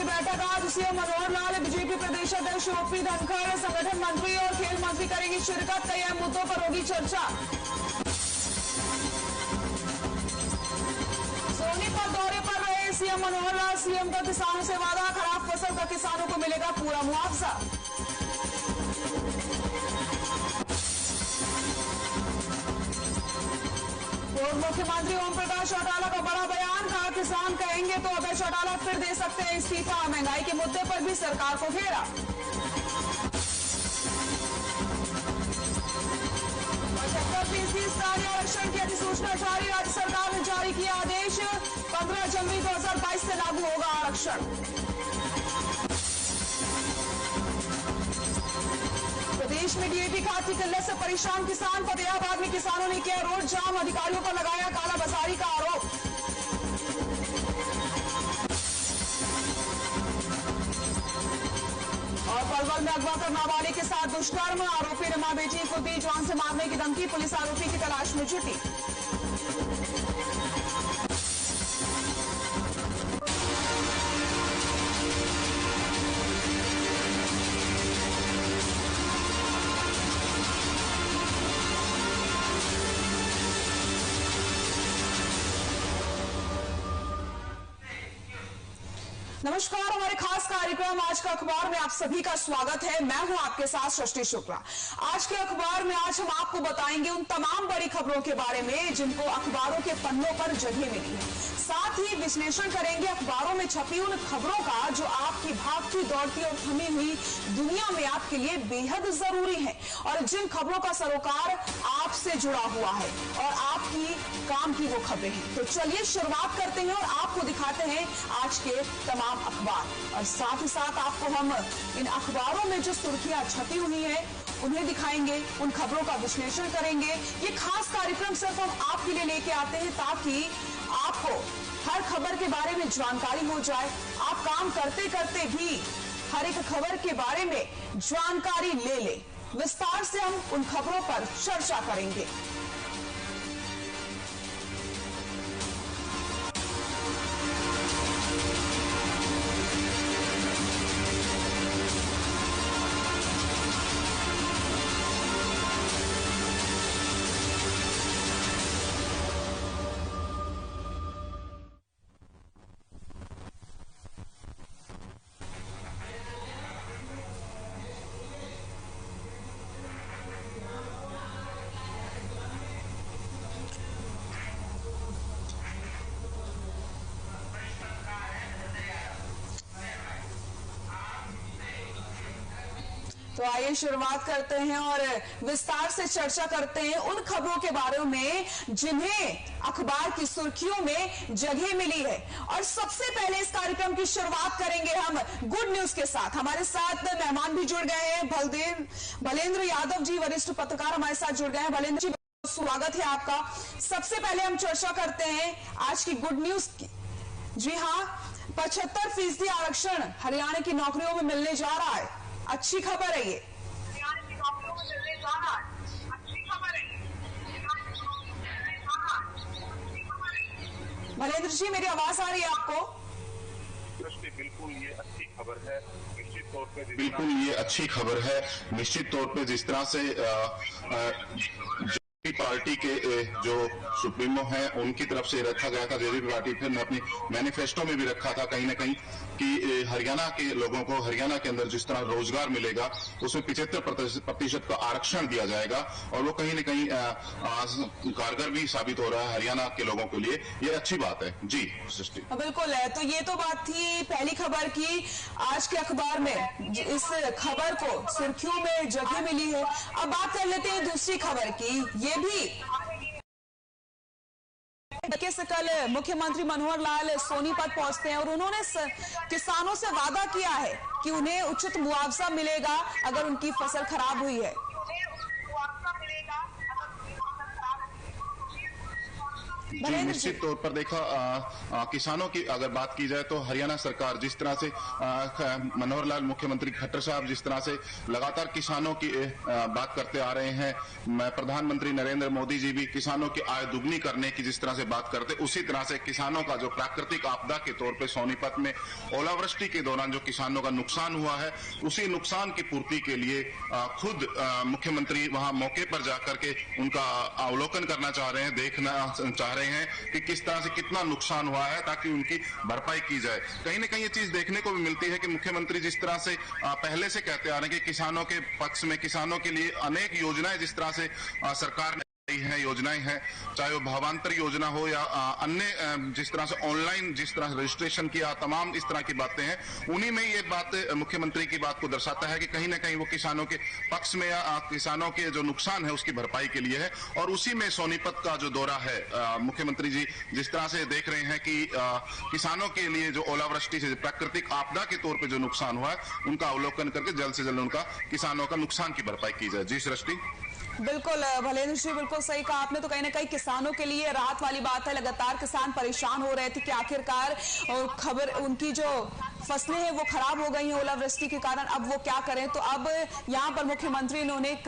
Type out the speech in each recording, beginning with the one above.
की बैठक आज सीएम मनोहर लाल, बीजेपी प्रदेश अध्यक्ष ओपी धनखड़, संगठन मंत्री और खेल मंत्री करेंगी शिरकत। कई अहम मुद्दों पर होगी चर्चा। सोनीपत दौरे पर रहे सीएम मनोहर लाल, सीएम का किसानों से वादा, खराब फसल का किसानों को मिलेगा पूरा मुआवजा। पूर्व मुख्यमंत्री ओम प्रकाश चौटाला का बड़ा बयान, कहा किसान कहेंगे तो अभय चौटाला फिर दे सकते हैं इस्तीफा। महंगाई के मुद्दे पर भी सरकार को घेरा। 75% स्थानीय आरक्षण की अधिसूचना जारी, राज्य सरकार ने जारी किया आदेश। 15 जनवरी 2022 से लागू होगा आरक्षण। प्रदेश में डीएपी खाद की किल्लत से परेशान किसान, फतेहाबाद में किसानों ने किया रोड जाम, अधिकारियों पर लगाया कालाबाजारी का आरोप। और पलवल में अगवा कर नाबालिग के साथ दुष्कर्म, आरोपी ने मां बेटी को दी जान से मारने की धमकी, पुलिस आरोपी की तलाश में जुटी। नमस्कार, हमारे खास कार्यक्रम आज का अखबार में आप सभी का स्वागत है। मैं हूं आपके साथ सृष्टि शुक्ला। आज के अखबार में आज हम आपको बताएंगे उन तमाम बड़ी खबरों के बारे में जिनको अखबारों के पन्नों पर जगह मिली है। साथ ही विश्लेषण करेंगे अखबारों में छपी उन खबरों का जो आपकी भागती दौड़ती और थमी हुई दुनिया में आपके लिए बेहद जरूरी है और जिन खबरों का सरोकार आपसे जुड़ा हुआ है और आपकी काम की वो खबरें हैं। तो चलिए शुरुआत करते हैं और आपको दिखाते हैं आज के तमाम अखबार और साथ ही साथ आपको हम इन अखबारों में जो सुर्खियां छपी हुई है उन्हें दिखाएंगे, उन खबरों का विश्लेषण करेंगे। ये खास कार्यक्रम सिर्फ हम आपके लिए लेके आते हैं ताकि आपको हर खबर के बारे में जानकारी हो जाए। आप काम करते करते भी हर एक खबर के बारे में जानकारी ले ले। विस्तार से हम उन खबरों पर चर्चा करेंगे। तो आइए शुरुआत करते हैं और विस्तार से चर्चा करते हैं उन खबरों के बारे में जिन्हें अखबार की सुर्खियों में जगह मिली है। और सबसे पहले इस कार्यक्रम की शुरुआत करेंगे हम गुड न्यूज के साथ। हमारे साथ मेहमान भी जुड़ गए हैं, भलेंद्र यादव जी वरिष्ठ पत्रकार हमारे साथ जुड़ गए हैं। भलेंद्र जी, स्वागत है आपका। सबसे पहले हम चर्चा करते हैं आज की गुड न्यूज की। जी हाँ, 75% आरक्षण हरियाणा की नौकरियों में मिलने जा रहा है। अच्छी खबर है ये। हरियाणा की नौकरियों में मिलने जा रहा है। अच्छी खबर है। भलेंद्र जी, मेरी आवाज आ रही है आपको? बिल्कुल ये अच्छी खबर है। निश्चित तौर पे बिल्कुल ये अच्छी खबर है। निश्चित तौर पे जिस तरह से पार्टी के जो सुप्रीमो हैं उनकी तरफ से रखा गया था, जेजेपी पार्टी फिर ने अपनी मैनिफेस्टो में भी रखा था कहीं ना कहीं कि हरियाणा के लोगों को हरियाणा के अंदर जिस तरह रोजगार मिलेगा उसमें 75% का आरक्षण दिया जाएगा और वो कहीं ना कहीं कारगर भी साबित हो रहा है हरियाणा के लोगों के लिए। ये अच्छी बात है जी सृष्टि। बिल्कुल है। तो ये तो बात थी पहली खबर की। आज के अखबार में इस खबर को सुर्खियों में जगह मिली है। अब बात कर लेते हैं दूसरी खबर की। ये भी से कल मुख्यमंत्री मनोहर लाल सोनीपत पहुंचते हैं और उन्होंने किसानों से वादा किया है कि उन्हें उचित मुआवजा मिलेगा अगर उनकी फसल खराब हुई है। जी, निश्चित तौर पर देखा किसानों की अगर बात की जाए तो हरियाणा सरकार जिस तरह से मनोहर लाल मुख्यमंत्री खट्टर साहब जिस तरह से लगातार किसानों की बात करते आ रहे हैं, प्रधानमंत्री नरेंद्र मोदी जी भी किसानों की आय दुगनी करने की जिस तरह से बात करते, उसी तरह से किसानों का जो प्राकृतिक आपदा के तौर पे सोनीपत में ओलावृष्टि के दौरान जो किसानों का नुकसान हुआ है, उसी नुकसान की पूर्ति के लिए खुद मुख्यमंत्री वहां मौके पर जाकर के उनका अवलोकन करना चाह रहे हैं, देखना चाह रहे हैं कि किस तरह से कितना नुकसान हुआ है ताकि उनकी भरपाई की जाए। कहीं न कहीं ये चीज देखने को भी मिलती है कि मुख्यमंत्री जिस तरह से पहले से कहते आ रहे हैं कि किसानों के पक्ष में, किसानों के लिए अनेक योजनाएं जिस तरह से सरकार ने है, योजनाएं हैं, चाहे वो भावांतर योजना हो या अन्य जिस तरह से ऑनलाइन जिस तरह रजिस्ट्रेशन किया, तमाम इस तरह की बातें हैं, उन्हीं में ये बात मुख्यमंत्री की बात को दर्शाता है कि कहीं ना कहीं वो किसानों के पक्ष में या किसानों के जो नुकसान है उसकी भरपाई के लिए है। और उसी में सोनीपत का जो दौरा है, मुख्यमंत्री जी जिस तरह से देख रहे हैं कि किसानों के लिए जो ओलावृष्टि से प्राकृतिक आपदा के तौर पर जो नुकसान हुआ है उनका अवलोकन करके जल्द से जल्द उनका किसानों का नुकसान की भरपाई की जाए। जी सृष्टि। बिल्कुल भलेंद्र जी, बिल्कुल सही कहा आपने। तो कहीं ना कहीं किसानों के लिए राहत वाली बात है। लगातार किसान परेशान हो रहे थे कि आखिरकार और खबर उनकी जो फसलें हैं वो खराब हो गई हैं ओलावृष्टि के कारण, अब वो क्या करें। तो अब यहाँ पर मुख्यमंत्री ने उन्हें एक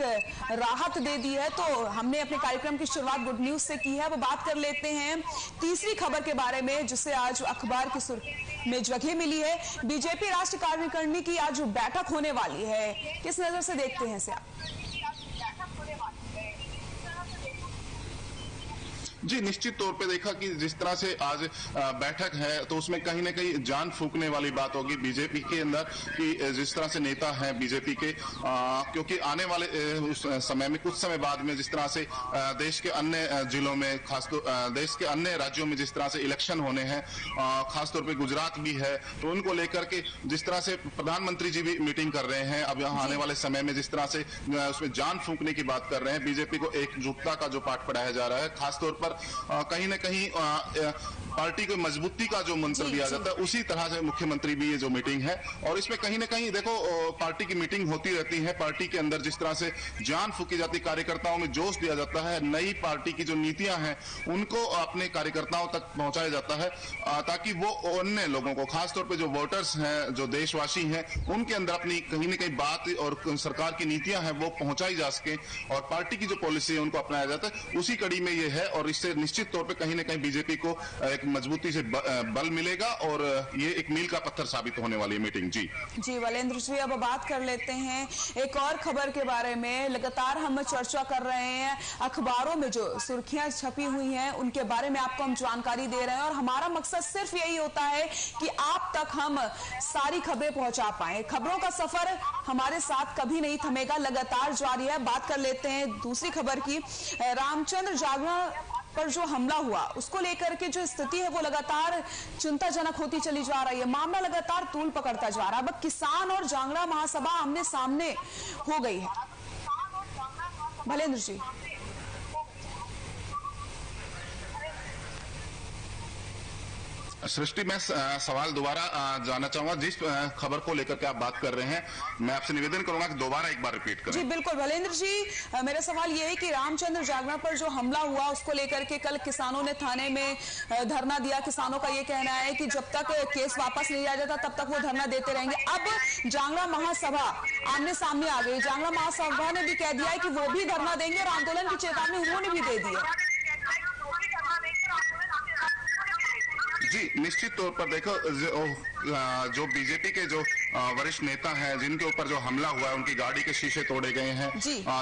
राहत दे दी है। तो हमने अपने कार्यक्रम की शुरुआत गुड न्यूज से की है। वो बात कर लेते हैं तीसरी खबर के बारे में, जिससे आज अखबार की सुर्खी में जगह मिली है। बीजेपी राष्ट्रीय कार्यकारिणी की आज बैठक होने वाली है, किस नजर से देखते हैं इसे आप? जी, निश्चित तौर पे देखा कि जिस तरह से आज बैठक है तो उसमें कहीं ना कहीं जान फूंकने वाली बात होगी बीजेपी के अंदर कि जिस तरह से नेता हैं बीजेपी के, क्योंकि आने वाले उस समय में, कुछ समय बाद में जिस तरह से देश के अन्य जिलों में, खासतौर देश के अन्य राज्यों में जिस तरह से इलेक्शन होने हैं, खासतौर पे गुजरात भी है, तो उनको लेकर के जिस तरह से प्रधानमंत्री जी भी मीटिंग कर रहे हैं अब यहाँ आने वाले समय में, जिस तरह से उसमें जान फूंकने की बात कर रहे हैं, बीजेपी को एकजुटता का जो पाठ पढ़ाया जा रहा है, खासतौर पर कहीं न कहीं पार्टी को मजबूती का जो मंत्र दिया जाता है, उसी तरह से मुख्यमंत्री भी ये जो मीटिंग है, और इसमें कहीं न कहीं देखो पार्टी की मीटिंग होती रहती है, पार्टी के अंदर जिस तरह से जान फूंकी जाती, कार्यकर्ताओं में जोश दिया जाता है, नई पार्टी की जो नीतियां हैं उनको अपने कार्यकर्ताओं तक पहुंचाया जाता है, ताकि वो अन्य लोगों को, खासतौर पर जो वोटर्स हैं, जो देशवासी हैं, उनके अंदर अपनी कहीं न कहीं बात और सरकार की नीतियां हैं वो पहुंचाई जा सके, और पार्टी की जो पॉलिसी है उनको अपनाया जाता है। उसी कड़ी में ये है, और इससे निश्चित तौर पे कहीं न कहीं बीजेपी को एक मजबूती से बल मिलेगा, और ये एक मील का पत्थर साबित होने वाली मीटिंग। जी वलेंद्र जी, अब बात कर लेते हैं एक और खबर के बारे में। लगातार हम चर्चा कर रहे हैं, अखबारों में जो सुर्खियां छपी हुई हैं उनके बारे में आपको हम जानकारी दे रहे हैं, और हमारा मकसद सिर्फ यही होता है कि आप तक हम सारी खबरें पहुंचा पाए। खबरों का सफर हमारे साथ कभी नहीं थमेगा, लगातार जारी है। बात कर लेते हैं दूसरी खबर की। रामचंद्र जागरण पर जो हमला हुआ उसको लेकर के जो स्थिति है वो लगातार चिंताजनक होती चली जा रही है। मामला लगातार तूल पकड़ता जा रहा है। अब किसान और जांगड़ा महासभा आमने सामने हो गई है। भलेंद्र जी, सृष्टि, मैं सवाल दोबारा जानना चाहूंगा। जिस खबर को लेकर के आप बात कर रहे हैं, मैं आपसे निवेदन करूंगा कि दोबारा एक बार रिपीट करें। जी बिल्कुल भलेंद्र जी, मेरा सवाल ये है कि रामचंद्र जागरण पर जो हमला हुआ उसको लेकर के कल किसानों ने थाने में धरना दिया। किसानों का ये कहना है कि जब तक केस वापस नहीं आ जाता तब तक वो धरना देते रहेंगे। अब जांगड़ा महासभा आमने सामने आ गई। जांगड़ा महासभा ने भी कह दिया है कि वो भी धरना देंगे, और आंदोलन की चेतावनी उन्होंने भी दे दी है। जी, निश्चित तौर पर देखो जो बीजेपी के जो वरिष्ठ नेता हैं जिनके ऊपर जो हमला हुआ है, उनकी गाड़ी के शीशे तोड़े गए हैं,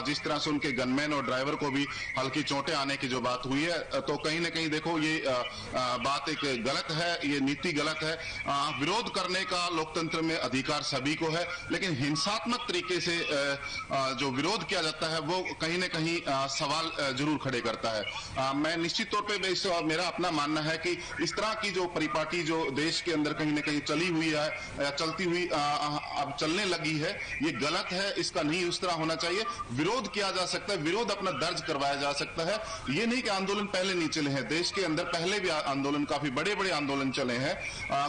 जिस तरह से उनके गनमैन और ड्राइवर को भी हल्की चोटें आने की जो बात हुई है, तो कहीं ना कहीं देखो ये बात एक गलत है, ये नीति गलत है। विरोध करने का लोकतंत्र में अधिकार सभी को है, लेकिन हिंसात्मक तरीके से जो विरोध किया जाता है वो कहीं ना कहीं सवाल जरूर खड़े करता है। मैं निश्चित तौर पर मेरा अपना मानना है कि इस तरह की जो परिपाटी जो देश के अंदर कहीं ना कहीं चली हुई है या चलती हुई अब चलने लगी है, ये गलत है। इसका नहीं उस तरह होना चाहिए। विरोध किया जा सकता है, विरोध अपना दर्ज करवाया जा सकता है। ये नहीं कि आंदोलन पहले नहीं चले हैं, देश के अंदर पहले भी आंदोलन, काफी बड़े बड़े आंदोलन चले हैं।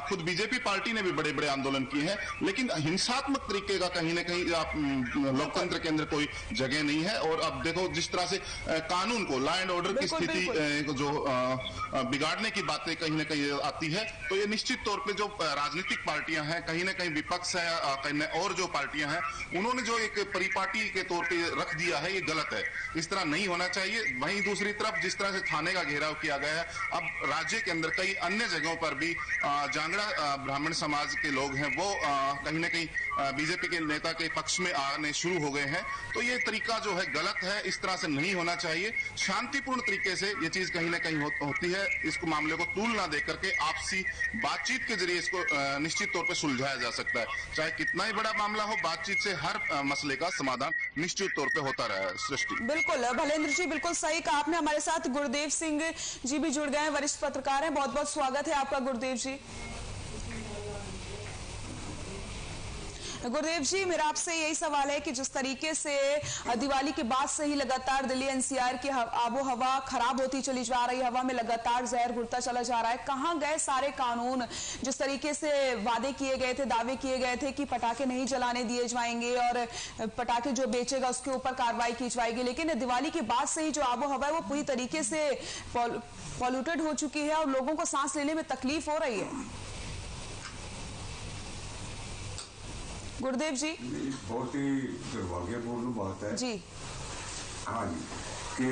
खुद बीजेपी पार्टी ने भी बड़े बड़े आंदोलन किए हैं, लेकिन हिंसात्मक तरीके का कहीं ना कहीं लोकतंत्र के अंदर कोई जगह नहीं है। और अब देखो जिस तरह से कानून को, लॉ एंड ऑर्डर की स्थिति जो बिगाड़ने की बातें कहीं ना कहीं आती है, तो ये निश्चित तौर पे जो राजनीतिक पार्टियां हैं, कहीं ना कहीं विपक्ष है और जो पार्टियां हैं, उन्होंने जो एक परिपाटी के तौर पे रख दिया है, ये गलत है। इस तरह नहीं होना चाहिए। वहीं दूसरी तरफ जिस तरह से थाने का घेराव किया गया है, अब राज्य के अंदर कई अन्य जगहों पर भी जांगड़ा ब्राह्मण समाज के लोग हैं, वो कहीं ना कहीं बीजेपी के नेता के पक्ष में आने शुरू हो गए हैं। तो ये तरीका जो है गलत है, इस तरह से नहीं होना चाहिए। शांतिपूर्ण तरीके से ये चीज कहीं ना कहीं होती है। इसको मामले को तूल ना देकर के आपसी बातचीत के जरिए इसको निश्चित तौर पर सुलझाया जा सकता है। चाहे कितना ही बड़ा मामला हो, बातचीत से हर मसले का समाधान निश्चित तौर पे होता रहा है। सृष्टि, बिल्कुल भलेंद्र जी, बिल्कुल सही कहा आपने। हमारे साथ गुरुदेव सिंह जी भी जुड़ गए हैं, वरिष्ठ पत्रकार हैं। बहुत बहुत स्वागत है आपका गुरुदेव जी। गुरुदेव जी, मेरा आपसे यही सवाल है कि जिस तरीके से दिवाली के बाद से ही लगातार दिल्ली एनसीआर की आबो हवा खराब होती चली जा रही है, हवा में लगातार जहर घुलता चला जा रहा है, कहाँ गए सारे कानून? जिस तरीके से वादे किए गए थे, दावे किए गए थे कि पटाखे नहीं जलाने दिए जाएंगे और पटाखे जो बेचेगा उसके ऊपर कार्रवाई की जाएगी, लेकिन दिवाली के बाद से ही जो आबो हवा है वो पूरी तरीके से पॉल्यूटेड हो चुकी है और लोगों को सांस लेने में तकलीफ हो रही है। गुरुदेव जी, बहुत ही दुर्भाग्यपूर्ण बात है जी। हाँ जी, कि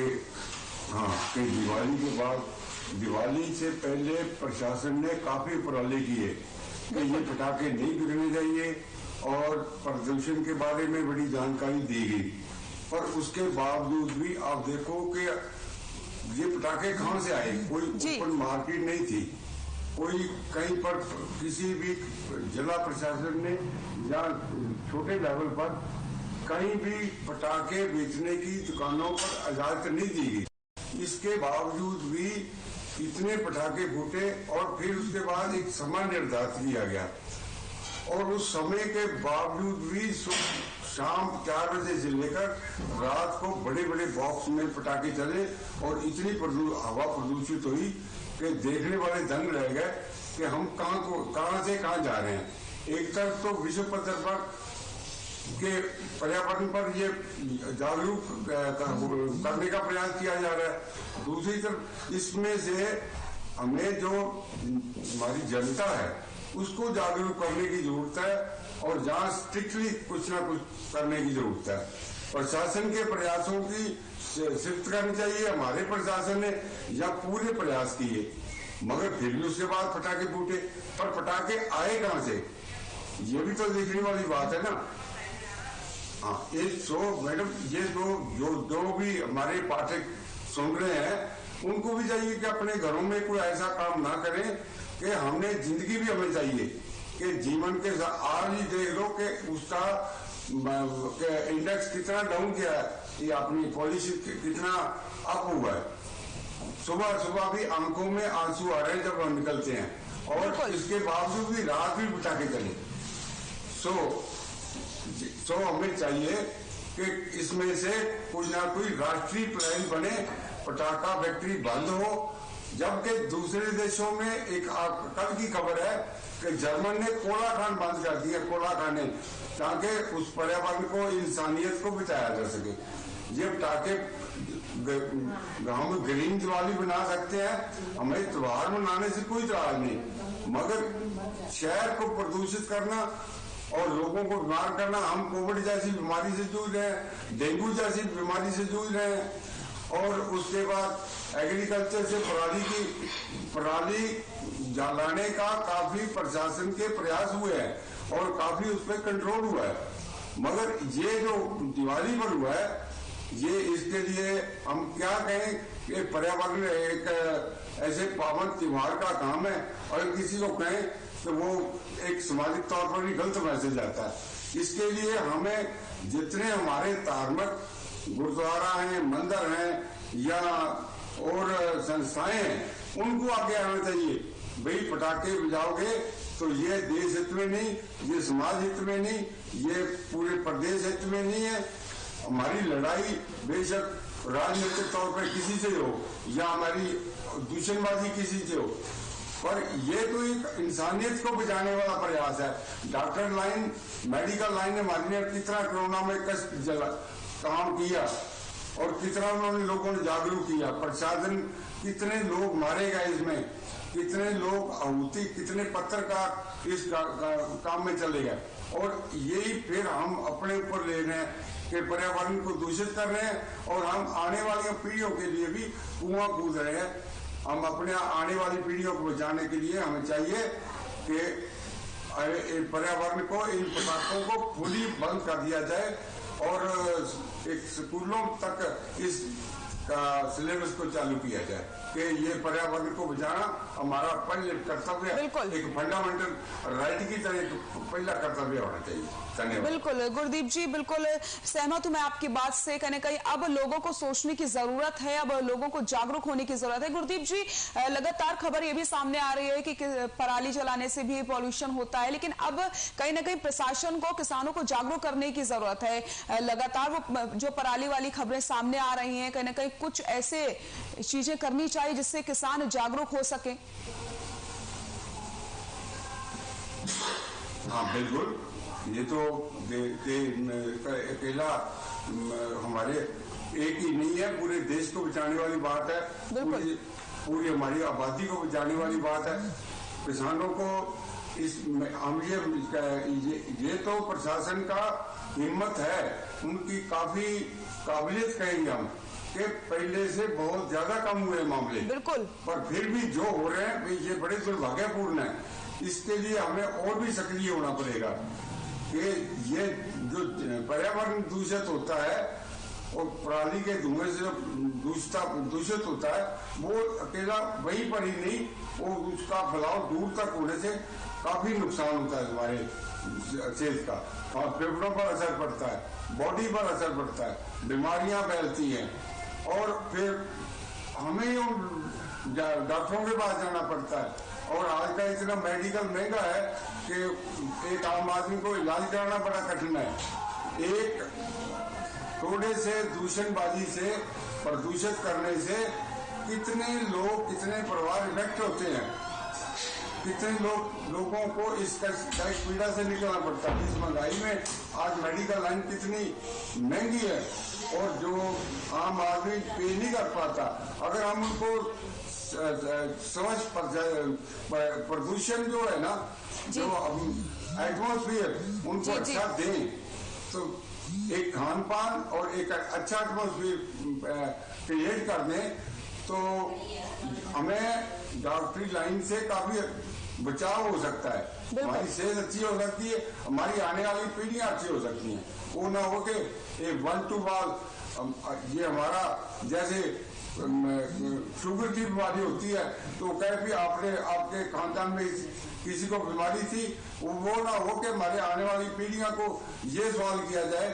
दिवाली के बाद, दिवाली से पहले प्रशासन ने काफी उपराले किए कि ये पटाखे नहीं बिकने चाहिए और प्रदूषण के बारे में बड़ी जानकारी दी गई, पर उसके बावजूद भी आप देखो कि ये पटाखे कहाँ से आए? कोई ओपन मार्केट नहीं थी, कोई कहीं पर किसी भी जिला प्रशासन ने या छोटे लेवल पर कहीं भी पटाखे बेचने की दुकानों पर इजाजत नहीं दी गई। इसके बावजूद भी इतने पटाखे फूटे और फिर उसके बाद एक समय निर्धारित किया गया और उस समय के बावजूद भी शाम 4 बजे से लेकर रात को बड़े बड़े बॉक्स में पटाखे चले और इतनी हवा प्रदूषित हुई कि देखने वाले दंग रह गए कि हम कहां से कहां जा रहे हैं। एक तरफ तो विश्व पद्धति पर के पर्यावरण पर ये जागरूक करने का प्रयास किया जा रहा है, दूसरी तरफ इसमें से हमें जो हमारी जनता है उसको जागरूक करने की जरूरत है और जहां स्ट्रिक्टली कुछ ना कुछ करने की जरूरत है। प्रशासन के प्रयासों की सिफ्त करनी चाहिए, हमारे प्रशासन ने या पूरे प्रयास किए, मगर फिर भी उसके बाद पटाखे फूटे। पर पटाखे आए कहां से, ये भी तो देखने वाली बात है ना। हाँ, मैडम, ये जो भी हमारे पाठक सुन रहे हैं उनको भी चाहिए कि अपने घरों में कोई ऐसा काम ना करें कि हमने जिंदगी भी हमें चाहिए कि जीवन के आज ही देख लो कि उसका इंडेक्स कितना डाउन किया है, ये अपनी पॉलिसी कितना अप हुआ है। सुबह सुबह भी आंखों में आंसू आ रहे हैं जब हम निकलते हैं और इसके बावजूद भी रात भी पटाखे चले। सो हमें चाहिए कि इसमें से कोई ना कोई राष्ट्रीय प्लान बने, पटाखा फैक्ट्री बंद हो। जबकि दूसरे देशों में एक कल की खबर है कि जर्मन ने कोला खान बंद कर दिया, कोला खाने, ताकि उस पर्यावरण को, इंसानियत को बचाया जा सके। ये पटाखे हम ग्रीन दिवाली बना सकते हैं, हमें त्योहार मनाने से कोई इतराज नहीं, मगर शहर को प्रदूषित करना और लोगों को बीमार करना, हम कोविड जैसी बीमारी से जूझ रहे हैं, डेंगू जैसी बीमारी से जूझ रहे हैं और उसके बाद एग्रीकल्चर से पराली जलाने का काफी प्रशासन के प्रयास हुए हैं और काफी उस पर कंट्रोल हुआ है, मगर ये जो दिवाली पर हुआ है, ये इसके लिए हम क्या कहें कि पर्यावरण एक ऐसे पावन त्योहार का काम है और किसी को कहें तो वो एक सामाजिक तौर पर भी गलत मैसेज आता है। इसके लिए हमें जितने हमारे धार्मिक गुरुद्वारा हैं, मंदिर हैं या और संस्थाएं हैं, उनको आगे आना चाहिए। भाई पटाखे बजाओगे तो ये देश हित में नहीं, ये समाज हित में नहीं, ये पूरे प्रदेश हित में नहीं है। हमारी लड़ाई बेशक राजनीतिक तौर पर किसी से हो या हमारी दूषणबाजी किसी से हो, पर ये तो एक इंसानियत को बचाने वाला प्रयास है। डॉक्टर लाइन, मेडिकल लाइन हमारी ने कितना कोरोना में कष्ट काम किया और कितना उन्होंने लोगों ने जागरूक किया। प्रशासन, कितने लोग मारे गए इसमें, कितने लोग आहुति, कितने पत्रकार इस काम में चले गए। और यही फिर हम अपने ऊपर ले रहे हैं कि पर्यावरण को दूषित कर रहे हैं और हम आने वाली पीढ़ियों के लिए भी कुआं कूद रहे हैं। हम अपने आने वाली पीढ़ियों को बचाने के लिए हमें चाहिए कि पर्यावरण को, इन पदार्थों को फुली बंद कर दिया जाए और एक स्कूलों तक इस सिलेबस को चालू किया जाए कि ये पर्यावरण को बचाना हमारा पहले कर्तव्य, एक फंडामेंटल राइट की तरह पहला कर्तव्य होना चाहिए। धन्यवाद। बिल्कुल गुरदीप जी, बिल्कुल सहमत हूं मैं आपकी बात से। कहीं ना कहीं अब लोगों को सोचने की जरूरत है, अब लोगों को जागरूक होने की जरूरत है। गुरदीप जी, लगातार खबर ये भी सामने आ रही है कि पराली जलाने से भी पॉल्यूशन होता है, लेकिन अब कहीं ना कहीं प्रशासन को, किसानों को जागरूक करने की जरूरत है। लगातार वो जो पराली वाली खबरें सामने आ रही हैं, कहीं ना कहीं कुछ ऐसे चीजें करनी चाहिए जिससे किसान जागरूक हो सके। हाँ बिल्कुल, ये तो अकेला हमारे एक ही नहीं है, पूरे देश को बचाने वाली बात है, पूरी हमारी आबादी को बचाने वाली बात है। किसानों को हम ये तो प्रशासन का हिम्मत है, उनकी काफी काबिलियत कहेंगे हम कि पहले से बहुत ज्यादा कम हुए मामले, बिल्कुल, पर फिर भी जो हो रहे हैं ये बड़े दुर्भाग्यपूर्ण है। इसके लिए हमें और भी सक्रिय होना पड़ेगा कि ये जो पर्यावरण दूषित होता है और पराली के धुएं से दूषित होता है, वो अकेला वहीं पर ही नहीं, वो उसका फैलाव दूर तक होने से काफी नुकसान होता है हमारे सेहत का, और फेफड़ों पर असर पड़ता है, बॉडी पर असर पड़ता है, बीमारियां फैलती हैं और फिर हमें डॉक्टरों के पास जाना पड़ता है। और आज का इतना मेडिकल महंगा है कि एक आम आदमी को इलाज कराना बड़ा कठिन है। एक थोड़े से दूषणबाजी से, प्रदूषित करने से कितने लोग, कितने परिवार इफेक्ट होते हैं, कितने लोगों को इस पीड़ा से निकलना पड़ता है। इस महंगाई में आज मेडिकल लाइन कितनी महंगी है और जो आम आदमी पे नहीं कर पाता। अगर हम उनको समझ प्रदूषण जो है ना, जो एटमॉस्फेयर उनको अच्छा दें, तो एक खान पान और एक अच्छा एटमॉस्फेयर क्रिएट कर दें, तो हमें डॉक्टरी लाइन से काफी बचाव हो सकता है, हमारी सेहत अच्छी हो सकती है, हमारी आने वाली पीढ़ियां अच्छी हो सकती हैं। वो ना हो के एक वन टू वन, ये हमारा जैसे शुगर की बीमारी होती है तो कहे भी आपके खानदान में किसी को बीमारी थी, वो ना हो के हमारे आने वाली पीढ़ियां को ये सवाल किया जाए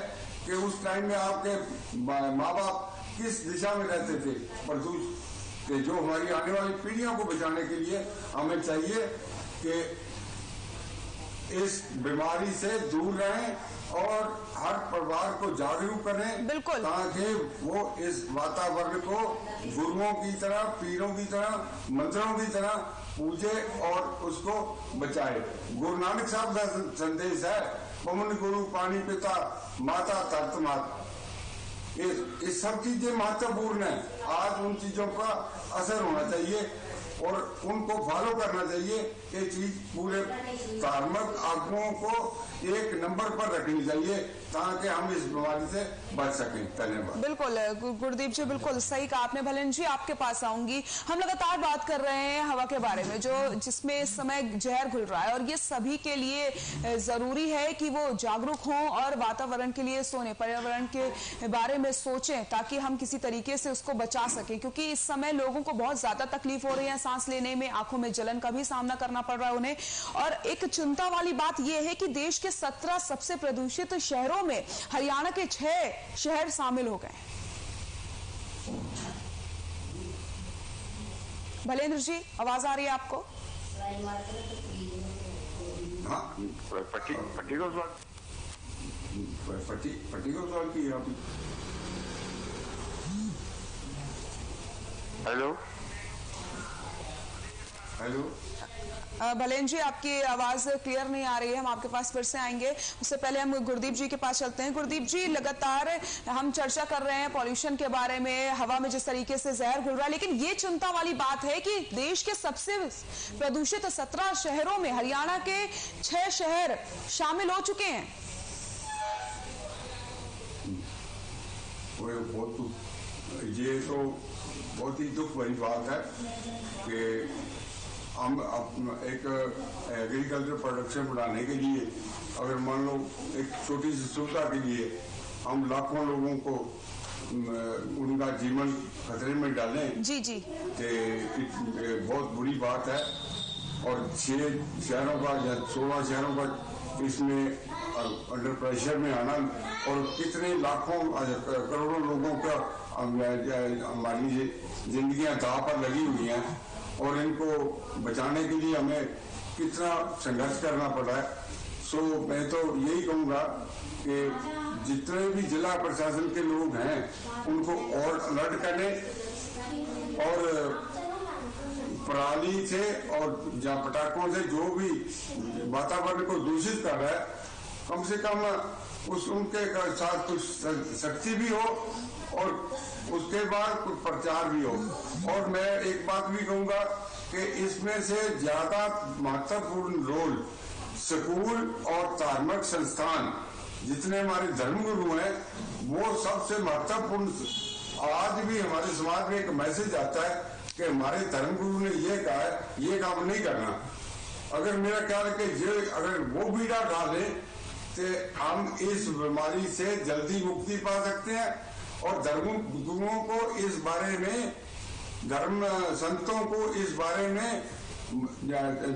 कि उस टाइम में आपके माँ बाप किस दिशा में रहते थे। प्रदूषण जो हमारी आने वाली पीढ़ियों को बचाने के लिए हमें चाहिए कि इस बीमारी से दूर रहें और हर परिवार को जागरूक करें, बिल्कुल, ताकि वो इस वातावरण को गुरुओं की तरह, पीरों की तरह, मंत्रों की तरह पूजे और उसको बचाए। गुरु नानक साहब का संदेश है, पवन गुरु पानी पिता माता धरत माता। ये सब चीजें महत्वपूर्ण है। आज उन चीजों का असर होना चाहिए और उनको फॉलो करना चाहिए। ये चीज पूरे धार्मिक आगुओं को एक नंबर पर रखनी चाहिए ताकि हम इस बीमारी से बच सकें। धन्यवाद। बिल्कुल गुरदीप जी, बिल्कुल सही कहा आपने। भलन जी, आपके पास आऊंगी। हम लगातार बात कर रहे हैं हवा के बारे में, जिसमें इस समय जहर घुल रहा है और ये सभी के लिए जरूरी है कि वो जागरूक हों और वातावरण के लिए सोचें, पर्यावरण के बारे में सोचें, ताकि हम किसी तरीके से उसको बचा सकें। क्योंकि इस समय लोगों को बहुत ज्यादा तकलीफ हो रही है, सांस लेने में, आंखों में जलन का भी सामना करना पड़ रहा है उन्हें। और एक चिंता वाली बात यह है कि देश के 17 सबसे प्रदूषित शहरों में हरियाणा के 6 शहर शामिल हो गए। भलेंद्र जी, आवाज आ रही है आपको? हाँ, पट्टी का सवाल, पट्टी का सवाल किया आपने। हेलो हेलो, भलेन जी, आपकी आवाज क्लियर नहीं आ रही है, हम आपके पास फिर से आएंगे। उससे पहले हम गुरदीप जी के पास चलते हैं। गुरदीप जी, लगातार हम चर्चा कर रहे हैं पॉल्यूशन के बारे में, हवा में जिस तरीके से जहर घुल रहा है, लेकिन ये चिंता वाली बात है कि देश के सबसे प्रदूषित 17 शहरों में हरियाणा के 6 शहर शामिल हो चुके हैं। ये तो बहुत ही दुख भरी बात है कि हम एक एग्रीकल्चर प्रोडक्शन बढ़ाने के लिए, अगर मान लो एक छोटी सी सुविधा के लिए हम लाखों लोगों को उनका जीवन खतरे में डालें, जी जी, कि बहुत बुरी बात है। और 6 शहरों का या 16 शहरों का इसमें अंडर प्रेशर में आना, और कितने लाखों करोड़ों लोगों का हमारी जिंदगियां दांव पर लगी हुई हैं, और इनको बचाने के लिए हमें कितना संघर्ष करना पड़ा है। सो मैं तो यही कहूँगा कि जितने भी जिला प्रशासन के लोग हैं उनको और अलर्ट करें, और पराली से और या पटाखों से जो भी वातावरण को दूषित कर रहा है, कम से कम उनके साथ कुछ सख्ती भी हो और उसके बाद कुछ प्रचार भी हो। और मैं एक बात भी कहूंगा कि इसमें से ज्यादा महत्वपूर्ण रोल स्कूल और धार्मिक संस्थान, जितने हमारे धर्मगुरु हैं, वो सबसे महत्वपूर्ण। आज भी हमारे समाज में एक मैसेज आता है कि हमारे धर्मगुरु ने ये कहा है, ये काम नहीं करना। अगर मेरा ख्याल है कि अगर वो बीड़ा डाले तो हम इस बीमारी से जल्दी मुक्ति पा सकते हैं। और धर्मगुरुओं को इस बारे में, धर्म संतों को इस बारे में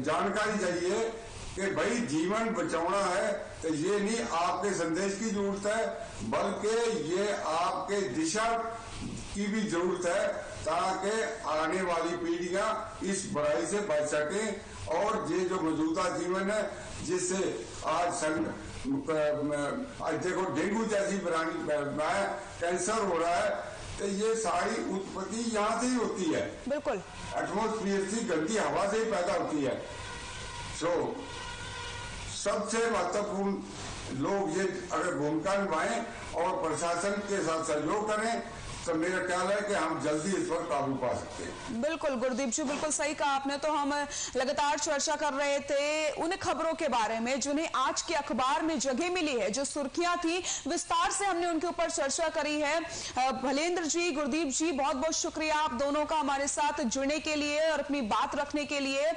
जानकारी चाहिए कि भाई जीवन बचाना है तो ये नहीं आपके संदेश की जरूरत है, बल्कि ये आपके दिशा की भी जरूरत है, ताकि आने वाली पीढ़ियां इस बुराई से बच सकें। और ये जो मौजूदा जीवन है, जिससे आज देखो डेंगू जैसी बीमारी, कैंसर हो रहा है, तो ये सारी उत्पत्ति यहाँ से ही होती है। बिल्कुल, एटमॉस्फेयर से गंदी हवा से ही पैदा होती है। सो सबसे महत्वपूर्ण लोग ये अगर भूमिका निभाएं और प्रशासन के साथ सहयोग करें, तो मेरा ख्याल है कि हम जल्दी इस पर काबू पा सकते हैं। बिल्कुल गुरदीप जी, बिल्कुल सही कहा आपने। तो हम लगातार चर्चा कर रहे थे उन खबरों के बारे में जिन्हें आज के अखबार में जगह मिली है, जो सुर्खियां थी, विस्तार से हमने उनके ऊपर चर्चा करी है। भलेंद्र जी, गुरदीप जी, बहुत बहुत शुक्रिया आप दोनों का हमारे साथ जुड़ने के लिए और अपनी बात रखने के लिए।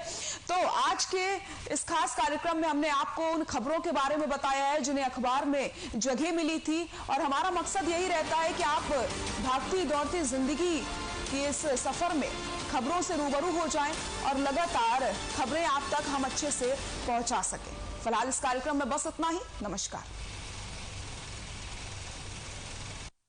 तो आज के इस खास कार्यक्रम में हमने आपको उन खबरों के बारे में बताया है जिन्हें अखबार में जगह मिली थी, और हमारा मकसद यही रहता है कि आप भागती दौड़ती जिंदगी के इस सफर में खबरों से रूबरू हो जाएं और लगातार खबरें आप तक हम अच्छे से पहुंचा सकें। फिलहाल इस कार्यक्रम में बस इतना ही। नमस्कार।